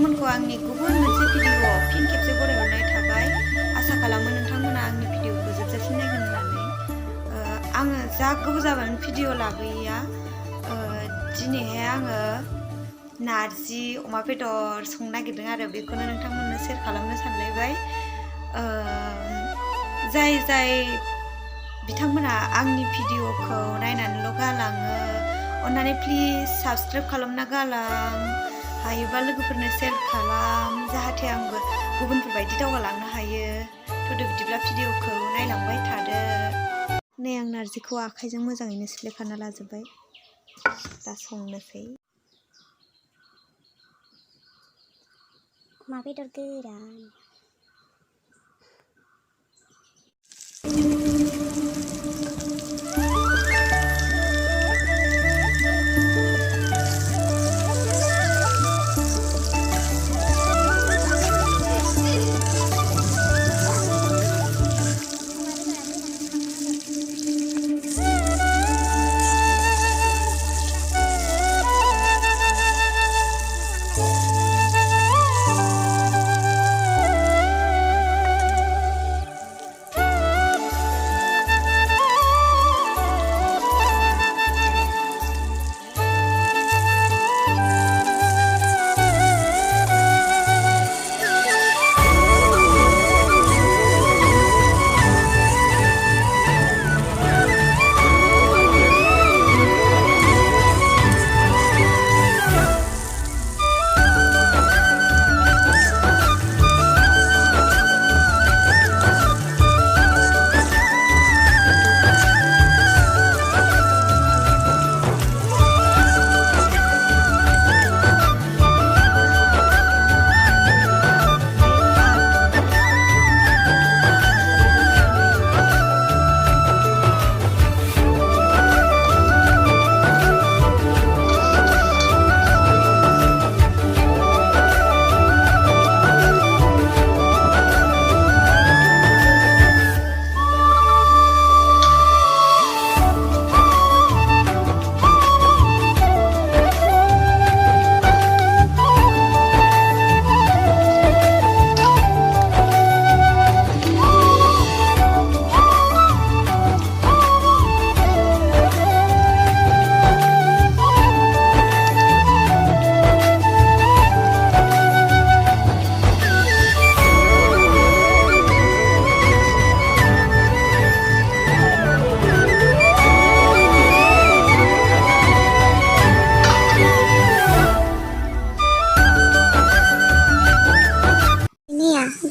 नोंथांमोनखौ आंनि गुबुन मोनसे भिडिअ फिन खेबसे बरायहरनाय थाबाय। आसा खालामो नोंथांमोना आंनि भिडिअखौ जोबजासिम नायगोन होननानै। आङो जा गोबाव जाबाय भिडिअ लाबोयैया। दिनैहाय आङो नारजि अमा बेदर संनो नागिरदों आरो बेखौनो नोंथांमोननो शेयार खालामनो सानलायबाय। जाय बिथांमोना आंनि भिडिअखौ नायनानैल' गालाङो, अन्नानै प्लिज साबस्क्राइब खालामना गालां, हायोबा लोगोफोरनो शेयार खालाम, जाहाथे आंबो गुबुनफोरबायदि दावगालांनो हायो। थ'दो बिदिब्ला भिडिअखौ नायलांबाय थादो। नै आं नारजिखौ आखाइजों मोजाङैनो सिफ्लेखाना लाजोब्बाय। दा संनोसै। अमा बेदर गोरान।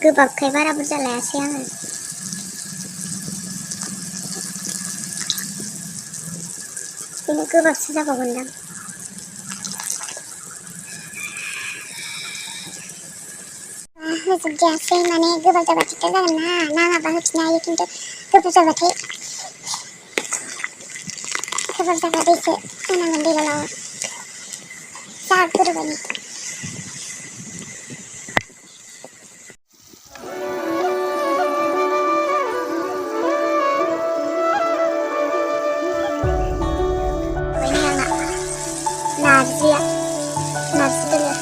गोबाबखाय बारा बुरजा लायासै आङो। बिदिनो गोबाबसो जाबावगोनदां। होजोबजायासै, माने गोबाब जाबा थिगथार जागोन ना, नाङाबा होफिननो हायो, खिन्थु गोबाब जाबाथाय दैसो होनांगोन, दैलाव जा गोरोबानि। नारजि दोलो।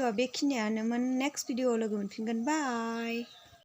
भिडिअआ बेखिनियानोमोन। नेक्स्ट भिडिअआव लोगो मोनफिनगोन। बाय।